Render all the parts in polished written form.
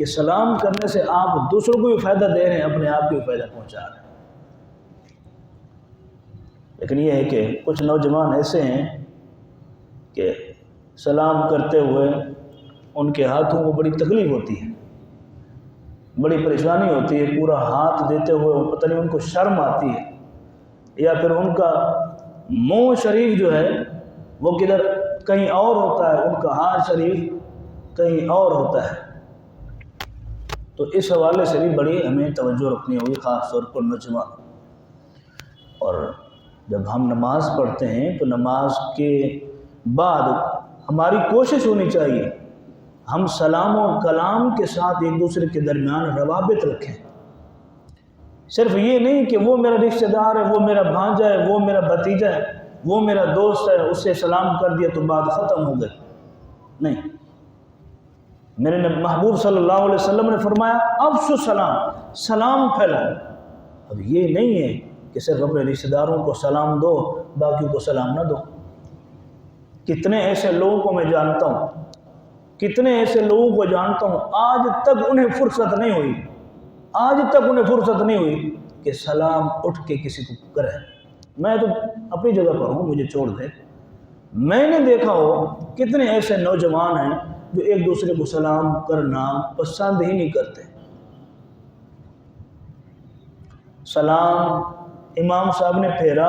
کہ سلام کرنے سے آپ دوسروں کو بھی فائدہ دے رہے ہیں، اپنے آپ کو بھی فائدہ پہنچا رہے ہیں۔ لیکن یہ ہے کہ کچھ نوجوان ایسے ہیں کہ سلام کرتے ہوئے ان کے ہاتھوں کو بڑی تکلیف ہوتی ہے، بڑی پریشانی ہوتی ہے، پورا ہاتھ دیتے ہوئے پتہ نہیں ان کو شرم آتی ہے، یا پھر ان کا منہ شریف جو ہے وہ کدھر کہیں اور ہوتا ہے، ان کا ہاتھ شریف کہیں اور ہوتا ہے۔ تو اس حوالے سے بھی بڑی ہمیں توجہ رکھنی ہوگی، خاص طور پر نوجوان۔ اور جب ہم نماز پڑھتے ہیں تو نماز کے بعد ہماری کوشش ہونی چاہیے ہم سلام و کلام کے ساتھ ایک دوسرے کے درمیان روابط رکھیں۔ صرف یہ نہیں کہ وہ میرا رشتہ دار ہے، وہ میرا بھانجا ہے، وہ میرا بھتیجا ہے، وہ میرا دوست ہے، اس سے سلام کر دیا تو بات ختم ہو گئی، نہیں۔ میرے محبوب صلی اللہ علیہ وسلم نے فرمایا افشوا السلام، سلام پھیلاؤ۔ اب یہ نہیں ہے کہ صرف اپنے رشتہ داروں کو سلام دو، باقیوں کو سلام نہ دو۔ کتنے ایسے لوگوں کو میں جانتا ہوں، کتنے ایسے لوگوں کو جانتا ہوں آج تک انہیں فرصت نہیں ہوئی، آج تک انہیں فرصت نہیں ہوئی کہ سلام اٹھ کے کسی کو کرے۔ میں تو اپنی جگہ پر ہوں، مجھے چھوڑ دے، میں نے دیکھا ہو کتنے ایسے نوجوان ہیں جو ایک دوسرے کو سلام کرنا پسند ہی نہیں کرتے۔ سلام امام صاحب نے پھیرا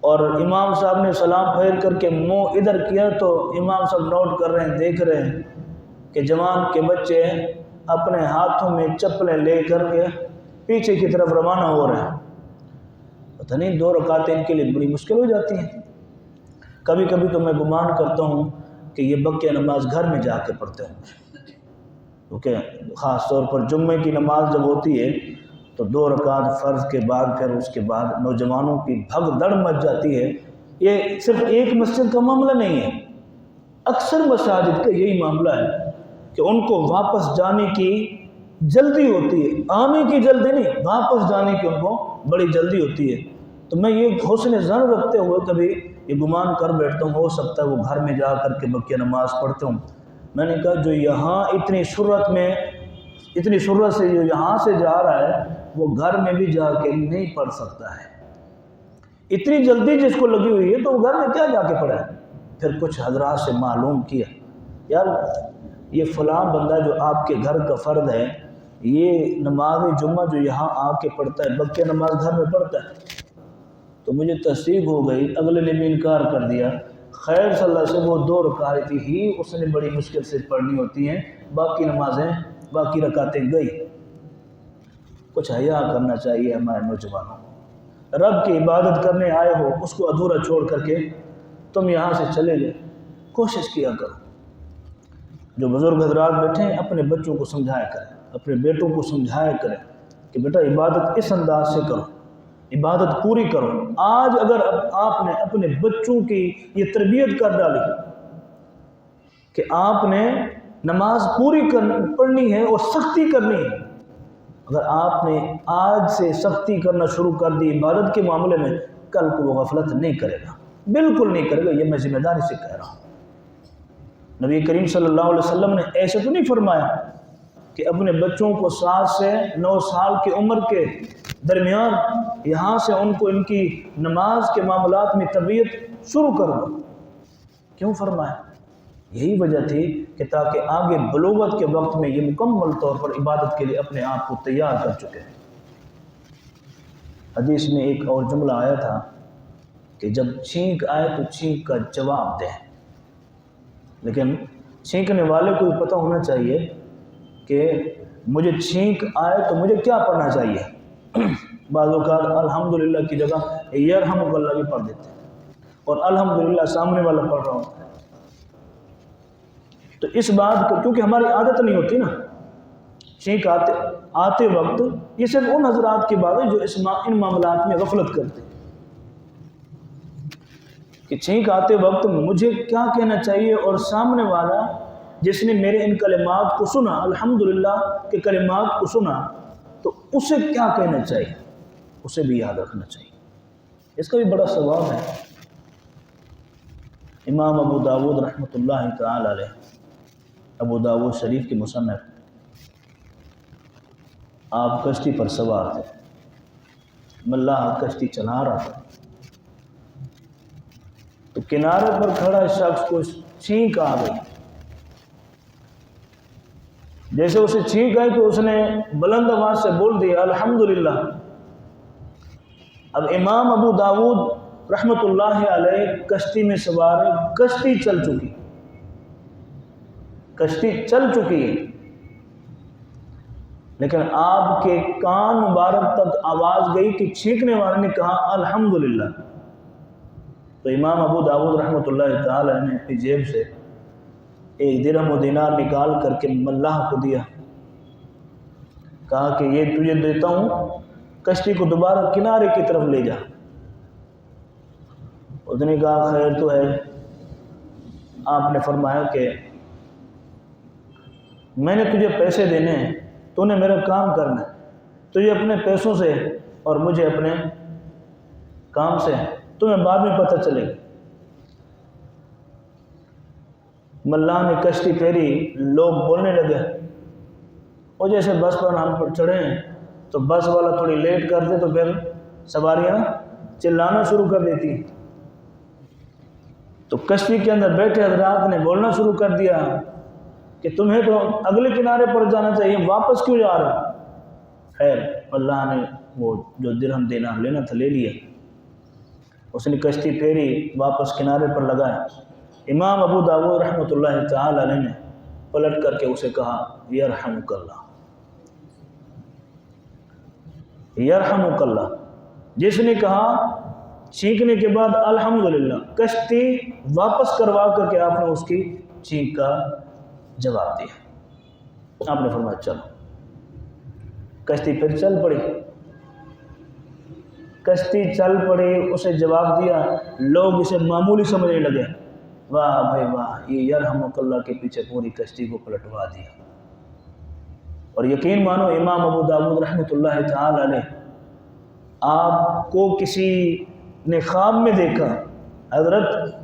اور امام صاحب نے سلام پھیر کر کے منہ ادھر کیا تو امام صاحب نوٹ کر رہے ہیں، دیکھ رہے ہیں کہ جوان کے بچے اپنے ہاتھوں میں چپلیں لے کر کے پیچھے کی طرف روانہ ہو رہے ہیں۔ پتہ نہیں 2 رکعتیں ان کے لیے بڑی مشکل ہو جاتی ہیں۔ کبھی کبھی تو میں گمان کرتا ہوں کہ یہ بکے نماز گھر میں جا کے پڑھتے ہوں، کیونکہ خاص طور پر جمعے کی نماز جب ہوتی ہے تو 2 رکعت فرض کے بعد پھر اس کے بعد نوجوانوں کی بھگ دڑ مچ جاتی ہے۔ یہ صرف ایک مسجد کا معاملہ نہیں ہے، اکثر مساجد کا یہی معاملہ ہے کہ ان کو واپس جانے کی جلدی ہوتی ہے، آنے کی جلدی نہیں، واپس جانے کی ان کو بڑی جلدی ہوتی ہے۔ تو میں یہ حسن ظن رکھتے ہوئے کبھی یہ گمان کر بیٹھتا ہوں، ہو سکتا ہے وہ گھر میں جا کر کے بکیا نماز پڑھتے ہوں۔ میں نے کہا جو یہاں اتنی شرط سے جو یہاں سے جا رہا ہے وہ گھر میں بھی جا کے نہیں پڑھ سکتا ہے۔ اتنی جلدی جس کو لگی ہوئی ہے تو وہ گھر میں کیا جا کے پڑھے؟ پھر کچھ حضرات سے معلوم کیا، یار یہ فلاں بندہ جو آپ کے گھر کا فرد ہے، یہ نماز جمعہ جو یہاں آ کے پڑھتا ہے، بکیا نماز گھر میں پڑھتا ہے۔ تو مجھے تصدیق ہو گئی، اگلے نے بھی انکار کر دیا، خیر صلی اللہ سے وہ 2 رکعتیں ہی اس نے بڑی مشکل سے پڑھنی ہوتی ہیں، باقی نمازیں باقی رکعتیں گئی۔ کچھ حیا کرنا چاہیے ہمارے نوجوانوں کو۔ رب کی عبادت کرنے آئے ہو، اس کو ادھورا چھوڑ کر کے تم یہاں سے چلے گئے، کوشش کیا کرو۔ جو بزرگ حضرات بیٹھے ہیں اپنے بچوں کو سمجھایا کریں، اپنے بیٹوں کو سمجھایا کریں کہ بیٹا عبادت اس انداز سے کرو، عبادت پوری کرو۔ آج اگر آپ نے اپنے بچوں کی یہ تربیت کر ڈالی کہ آپ نے نماز پوری پڑھنی ہے اور سختی کرنی ہے، اگر آپ نے آج سے سختی کرنا شروع کر دی عبادت کے معاملے میں، کل کو وہ غفلت نہیں کرے گا، بالکل نہیں کرے گا، یہ میں ذمہ داری سے کہہ رہا ہوں۔ نبی کریم صلی اللہ علیہ وسلم نے ایسے تو نہیں فرمایا کہ اپنے بچوں کو 7 سے 9 سال کی عمر کے درمیان یہاں سے ان کو ان کی نماز کے معاملات میں تربیت شروع کر دو۔ کیوں فرمایا؟ یہی وجہ تھی کہ تاکہ آگے بلوغت کے وقت میں یہ مکمل طور پر عبادت کے لیے اپنے آپ کو تیار کر چکے ہیں۔ حدیث میں ایک اور جملہ آیا تھا کہ جب چھینک آئے تو چھینک کا جواب دیں، لیکن چھینکنے والے کو بھی پتہ ہونا چاہیے کہ مجھے چھینک آئے تو مجھے کیا پڑھنا چاہیے۔ بعض اوقات الحمدللہ کی جگہ یرحمک اللہ بھی پڑھ دیتے ہیں، اور الحمدللہ سامنے والا پڑھ رہا ہوں۔ تو اس بات کو کیونکہ ہماری عادت نہیں ہوتی نا، چھینک آتے وقت، یہ صرف ان حضرات کی بات ہے جو ان معاملات میں غفلت کرتے ہیں کہ چھینک آتے وقت مجھے کیا کہنا چاہیے، اور سامنے والا جس نے میرے ان کلمات کو سنا، الحمدللہ کے کلمات کو سنا، تو اسے کیا کہنا چاہیے، اسے بھی یاد رکھنا چاہیے۔ اس کا بھی بڑا ثواب ہے۔ امام ابو داود رحمۃ اللہ تعالی علیہ، ابو داود شریف کے مصنف، آپ کشتی پر سوار تھے، ملاح کشتی چلا رہا تھا، تو کنارے پر کھڑا شخص کو چھینک آ گئی۔ جیسے اسے چھینک آئی تو اس نے بلند آواز سے بول دیا الحمدللہ۔ اب امام ابو داود رحمۃ اللہ علیہ کشتی میں سوار ہے، کشتی چل چکی ہے، لیکن آپ کے کان مبارک تک آواز گئی کہ چھینکنے والے نے کہا الحمدللہ۔ تو امام ابو داود رحمۃ اللہ تعالی نے اپنی جیب سے ایک درہم و دینار نکال کر کے ملاح کو دیا، کہا کہ یہ تجھے دیتا ہوں، کشتی کو دوبارہ کنارے کی طرف لے جا۔ اس نے کہا خیر تو ہے۔ آپ نے فرمایا کہ میں نے تجھے پیسے دینے ہیں، تو نے میرا کام کرنا ہے، تجھے اپنے پیسوں سے اور مجھے اپنے کام سے، تمہیں بعد میں پتہ چلے گا۔ ملاح نے کشتی پھیری، لوگ بولنے لگے، اور جیسے بس پر ہم چڑھے ہیں تو بس والا تھوڑی لیٹ کر دے تو پھر سواریاں چلانا شروع کر دیتی۔ تو کشتی کے اندر بیٹھے حضرات نے بولنا شروع کر دیا کہ تمہیں تو اگلے کنارے پر جانا چاہیے، واپس کیوں جا رہے ہو؟ خیر اللہ نے وہ جو درہم دینار لینا تھا لے لیا، اس نے کشتی پھیری، واپس کنارے پر لگایا۔ امام ابو داود رحمۃ اللہ تعالی علیہ نے پلٹ کر کے اسے کہا یرحمک اللہ، یرحمک اللہ۔ جس نے کہا چھینکنے کے بعد الحمدللہ، کشتی واپس کروا کر کے آپ نے اس کی چھینک کا جواب دیا۔ آپ نے فرمایا چلو، کشتی پھر چل پڑی، کشتی چل پڑی، اسے جواب دیا، لوگ اسے معمولی سمجھنے لگے، واہ بھائی واہ، یہ یرحمک اللہ کے پیچھے پوری کشتی کو پلٹوا دیا۔ اور یقین مانو امام ابو داود رحمۃ اللہ تعالی علیہ، آپ کو کسی نے خواب میں دیکھا، حضرت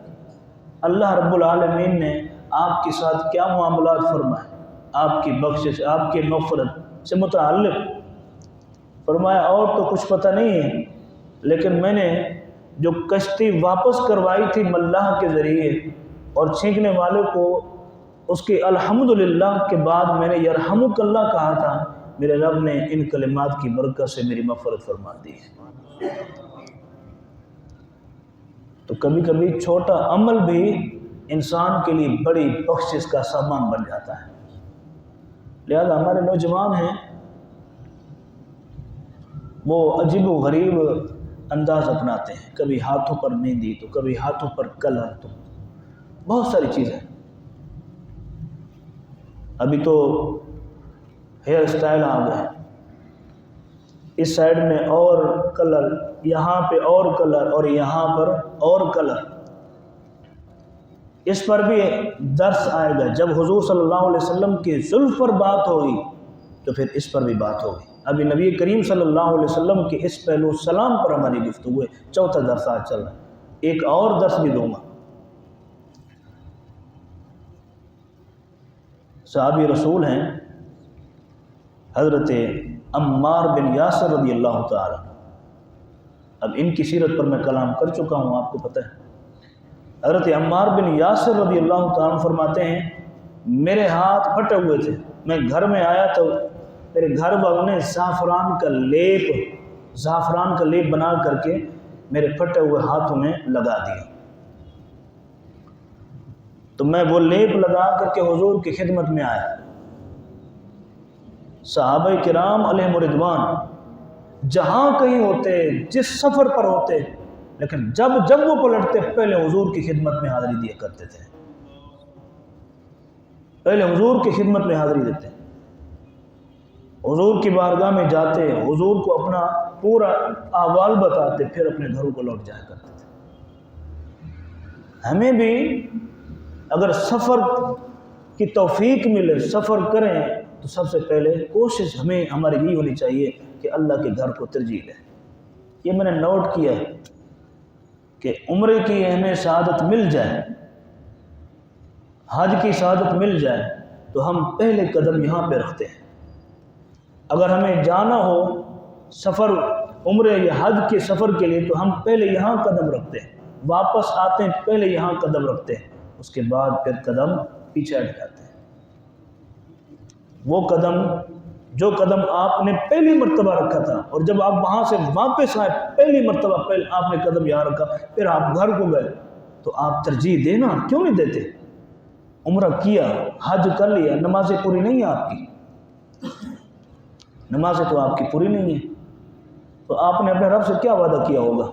اللہ رب العالمین نے آپ کے ساتھ کیا معاملات فرمائے، آپ کی بخشش، آپ کی مغفرت سے متعلق فرمایا، اور تو کچھ پتہ نہیں ہے، لیکن میں نے جو کشتی واپس کروائی تھی ملاح کے ذریعے اور چھینکنے والے کو اس کے الحمدللہ کے بعد میں نے یرحمک اللہ کہا تھا، میرے رب نے ان کلمات کی برکت سے میری مغفرت فرما دی ہے۔ تو کبھی کبھی چھوٹا عمل بھی انسان کے لیے بڑی بخشش کا سامان بن جاتا ہے۔ لہذا ہمارے نوجوان ہیں، وہ عجیب و غریب انداز اپناتے ہیں، کبھی ہاتھوں پر مہندی، تو کبھی ہاتھوں پر کلر، تو بہت ساری چیزیں۔ ابھی تو ہیئر اسٹائل آ گئے، اس سائڈ میں اور کلر، یہاں پہ اور کلر، اور یہاں پر اور کلر۔ اس پر بھی درس آئے گا، جب حضور صلی اللہ علیہ وسلم کی زلف پر بات ہوگی تو پھر اس پر بھی بات ہوگی۔ ابھی نبی کریم صلی اللہ علیہ وسلم کے اس پہلو سلام پر ہماری گفتگو ہے، چوتھا درس آج چل رہا ہے، ایک اور درس بھی دوں گا۔ صحابی رسول ہیں حضرت عمار بن یاسر رضی اللہ تعالی۔ اب ان کی سیرت پر میں کلام کر چکا ہوں، آپ کو پتہ ہے۔ حضرت عمار بن یاسر رضی اللہ تعالی فرماتے ہیں، میرے ہاتھ پھٹے ہوئے تھے، میں گھر میں آیا تو میرے گھر والوں نے زعفران کا لیپ بنا کر کے میرے پھٹے ہوئے ہاتھوں میں لگا دیا۔ تو میں وہ لیپ لگا کر کے حضور کی خدمت میں آیا۔ صحابہ کرام علیہ رضوان جہاں کہیں ہوتے، جس سفر پر ہوتے، لیکن جب وہ پلٹتے پہلے حضور کی خدمت میں حاضری دیا کرتے تھے، پہلے حضور کی خدمت میں حاضری دیتے، حضور کی بارگاہ میں جاتے، حضور کو اپنا پورا احوال بتاتے، پھر اپنے گھروں کو لوٹ جایا کرتے تھے۔ ہمیں بھی اگر سفر کی توفیق ملے، سفر کریں، تو سب سے پہلے کوشش ہماری یہ ہونی چاہیے کہ اللہ کے گھر کو ترجیح دیں۔ یہ میں نے نوٹ کیا ہے کہ عمرے کی ہمیں سعادت مل جائے، حج کی سعادت مل جائے، تو ہم پہلے قدم یہاں پہ رکھتے ہیں۔ اگر ہمیں جانا ہو سفر عمرے یا حج کے سفر کے لیے تو ہم پہلے یہاں قدم رکھتے ہیں، واپس آتے ہیں پہلے یہاں قدم رکھتے ہیں، اس کے بعد پھر قدم پیچھے ہٹ جاتے ہیں۔ وہ قدم جو قدم آپ نے پہلی مرتبہ رکھا تھا اور جب آپ وہاں سے واپس آئے پہلی مرتبہ پہلے آپ نے قدم یہاں رکھا، پھر آپ گھر کو گئے، تو آپ ترجیح دینا کیوں نہیں دیتے؟ عمرہ کیا، حج کر لیا، نمازیں پوری نہیں ہیں آپ کی، نمازیں تو آپ کی پوری نہیں ہیں، تو آپ نے اپنے رب سے کیا وعدہ کیا ہوگا؟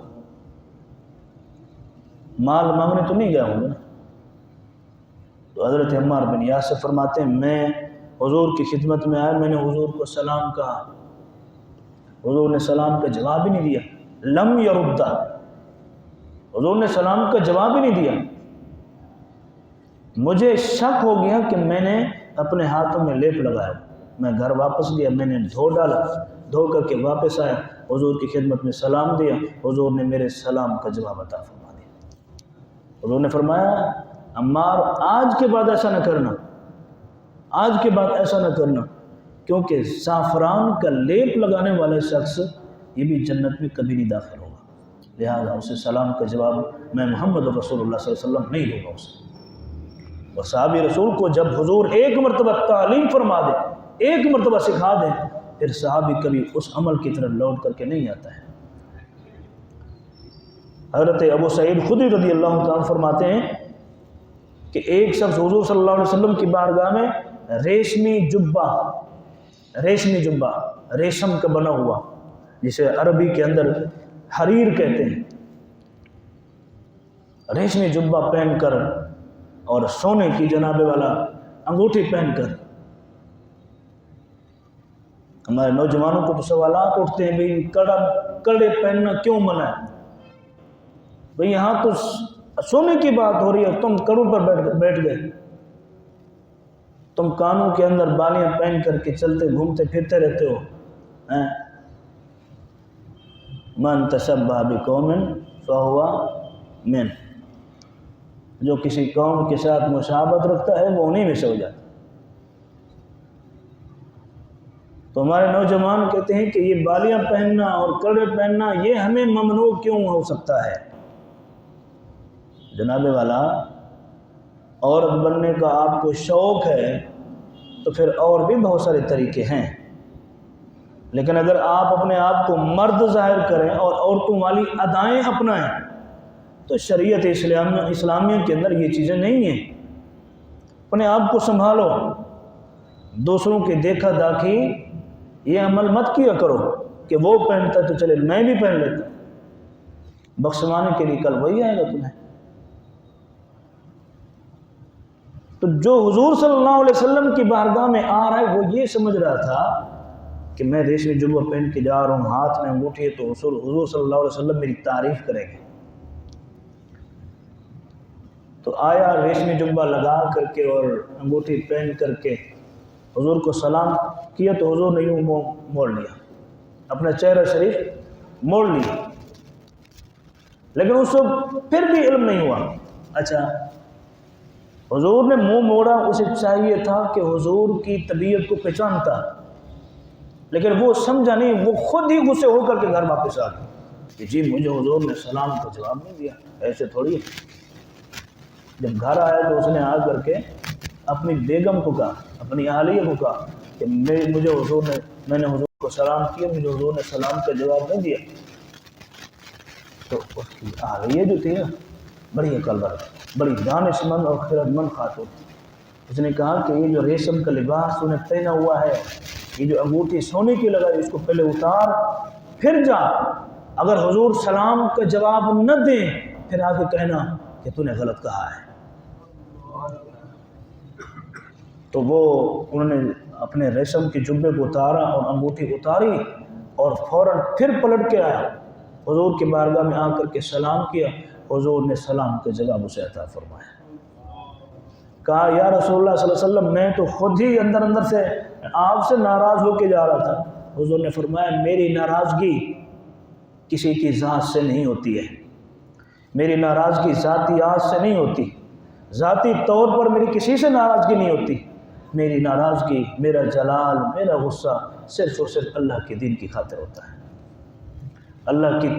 مال مانگنے تو نہیں گیا ہوگا نا؟ تو حضرت عمار بن یاسر فرماتے ہیں میں حضور کی خدمت میں آیا، میں نے حضور کو سلام کہا، حضور نے سلام کا جواب ہی نہیں دیا، لم یردہ، حضور نے سلام کا جواب ہی نہیں دیا۔ مجھے شک ہو گیا کہ میں نے اپنے ہاتھوں میں لیپ لگایا، میں گھر واپس گیا، میں نے دھو ڈالا، دھو کر کے واپس آیا، حضور کی خدمت میں سلام دیا، حضور نے میرے سلام کا جواب عطا فرما دیا۔ حضور نے فرمایا عمار آج کے بعد ایسا نہ کرنا، آج کے بعد ایسا نہ کرنا، کیونکہ زعفران کا لیپ لگانے والے شخص یہ بھی جنت میں کبھی نہیں داخل ہوگا، لہذا اسے سلام کا جواب میں محمد رسول اللہ صلی اللہ علیہ وسلم نہیں دوں گا اسے۔ اور صحابی رسول کو جب حضور ایک مرتبہ تعلیم فرما دے، ایک مرتبہ سکھا دیں، پھر صحابی کبھی اس عمل کی طرف لوٹ کر کے نہیں آتا ہے۔ حضرت ابو سعید خدری رضی اللہ عنہ فرماتے ہیں کہ ایک شخص حضور صلی اللہ علیہ وسلم کی بارگاہ میں ریشمی جبہ ریشم کا بنا ہوا، جسے عربی کے اندر حریر کہتے ہیں، ریشمی جبہ پہن کر اور سونے کی جناب والا انگوٹھی پہن کر، ہمارے نوجوانوں کو تو سوالات اٹھتے ہیں بھئی کڑے پہننا کیوں منع ہے؟ بھئی یہاں تو سونے کی بات ہو رہی ہے، تم کڑوں پر بیٹھ گئے، تم کانوں کے اندر بالیاں پہن کر کے چلتے گھومتے پھرتے رہتے ہو۔ من تشبہ بقوم فہو من، جو کسی قوم کے ساتھ مشابہت رکھتا ہے وہ انہی میں سے ہو جاتا ہے۔ تو ہمارے نوجوان کہتے ہیں کہ یہ بالیاں پہننا اور کڑے پہننا یہ ہمیں ممنوع کیوں ہو سکتا ہے؟ جناب والا عورت بننے کا آپ کو شوق ہے تو پھر اور بھی بہت سارے طریقے ہیں، لیکن اگر آپ اپنے آپ کو مرد ظاہر کریں اور عورتوں والی ادائیں اپنائیں تو شریعت اسلامیہ کے اندر یہ چیزیں نہیں ہیں۔ اپنے آپ کو سنبھالو، دوسروں کے دیکھا داکھی یہ عمل مت کیا کرو کہ وہ پہنتا تو چلے میں بھی پہن لیتا، بخشوانے کے لیے کل وہی آئے گا تمہیں۔ تو جو حضور صلی اللہ علیہ وسلم کی بارگاہ میں آ رہا ہے وہ یہ سمجھ رہا تھا کہ میں ریشمی جبہ پہن کے جا رہا ہوں، ہاتھ میں انگوٹھی ہے، تو حضور صلی اللہ علیہ وسلم میری تعریف کریں گے۔ تو آیا ریشمی جبہ لگا کر کے اور انگوٹھی پہن کر کے حضور کو سلام کیا تو حضور نے یوں موڑ لیا، اپنا چہرہ شریف موڑ لیا، لیکن اس کو پھر بھی علم نہیں ہوا۔ اچھا حضور نے منہ موڑا، اسے چاہیے تھا کہ حضور کی طبیعت کو پہچانتا، لیکن وہ سمجھا نہیں، وہ خود ہی غصے ہو کر کے گھر واپس آ گیا کہ جی مجھے حضور نے سلام کا جواب نہیں دیا، ایسے تھوڑی۔ جب گھر آیا تو اس نے آ کر کے اپنی بیگم کو کہا، اپنی اہلیہ کو کہا کہ میں نے حضور کو سلام کیا، مجھے حضور نے سلام کا جواب نہیں دیا۔ تو اس کی اہلیہ جو تھی نا بڑی عقل مند، بڑی دانش مند اور خرد مند خاتون، اس نے کہا کہ یہ جو ریشم کا لباس تو نے پہنا ہوا ہے، یہ جو انگوٹھی سونے کی لگائی، اس کو پہلے اتار پھر جا، اگر حضور سلام کا جواب نہ دیں پھر آگے کہنا کہ تو نے غلط کہا ہے۔ تو وہ انہوں نے اپنے ریشم کے جبے کو اتارا اور انگوٹھی اتاری اور فوراً پھر پلٹ کے آیا، حضور کی بارگاہ میں آ کر کے سلام کیا، حضور نے سلام کا جواب اسے عطا فرمایا۔ کہا یا رسول اللہ صلی اللہ علیہ وسلم میں تو خود ہی اندر سے آپ سے ناراض ہو کے جا رہا تھا۔ حضور نے فرمایا میری ناراضگی کسی کی ذات سے نہیں ہوتی ہے، میری ناراضگی ذاتیات سے نہیں ہوتی، ذاتی طور پر میری کسی سے ناراضگی نہیں ہوتی، میری ناراضگی، میرا جلال، میرا غصہ صرف اور صرف اللہ کے دین کی خاطر ہوتا ہے، اللہ کی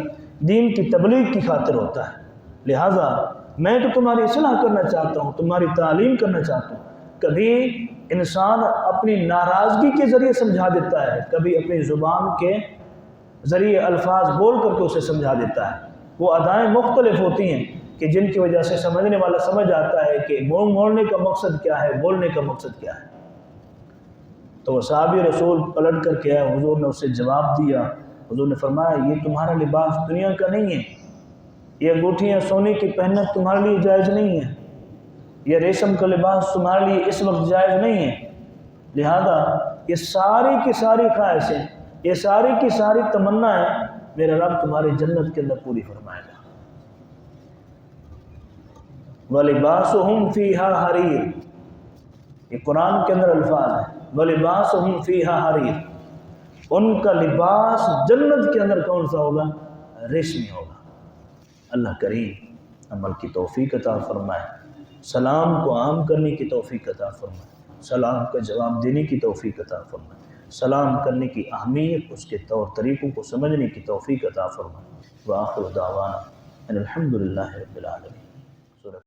دین کی تبلیغ کی خاطر ہوتا ہے۔ لہٰذا میں تو تمہاری اصلاح کرنا چاہتا ہوں، تمہاری تعلیم کرنا چاہتا ہوں۔ کبھی انسان اپنی ناراضگی کے ذریعے سمجھا دیتا ہے، کبھی اپنی زبان کے ذریعے الفاظ بول کر کے اسے سمجھا دیتا ہے۔ وہ ادائیں مختلف ہوتی ہیں کہ جن کی وجہ سے سمجھنے والا سمجھ آتا ہے کہ موڑنے کا مقصد کیا ہے، بولنے کا مقصد کیا ہے۔ تو وہ صحابی رسول پلٹ کر کے آئے، حضور نے اسے جواب دیا۔ حضور نے فرمایا یہ تمہارا لباس دنیا کا نہیں ہے، یہ انگوٹھیاں سونے کی پہننا تمہارے لیے جائز نہیں ہے، یہ ریشم کا لباس تمہارے لیے اس وقت جائز نہیں ہے۔ لہذا یہ ساری کی ساری خواہشیں، یہ ساری کی ساری تمنائیں میرا رب تمہاری جنت کے اندر پوری فرمائے گا۔ وَلِبَاسُهُمْ فِيهَا حَرِيرٌ، یہ قرآن کے اندر الفاظ ہیں، وَلِبَاسُهُمْ فِيهَا حَرِيرٌ، ان کا لباس جنت کے اندر کون سا ہوگا؟ ریشمی ہوگا۔ اللہ کریم عمل کی توفیق عطا فرمائے، سلام کو عام کرنے کی توفیق عطا فرمائے، سلام کا جواب دینے کی توفیق عطا فرمائے، سلام کرنے کی اہمیت، اس کے طور طریقوں کو سمجھنے کی توفیق عطا فرمائے۔ وآخر دعوانا ان الحمد للہ رب العالمین۔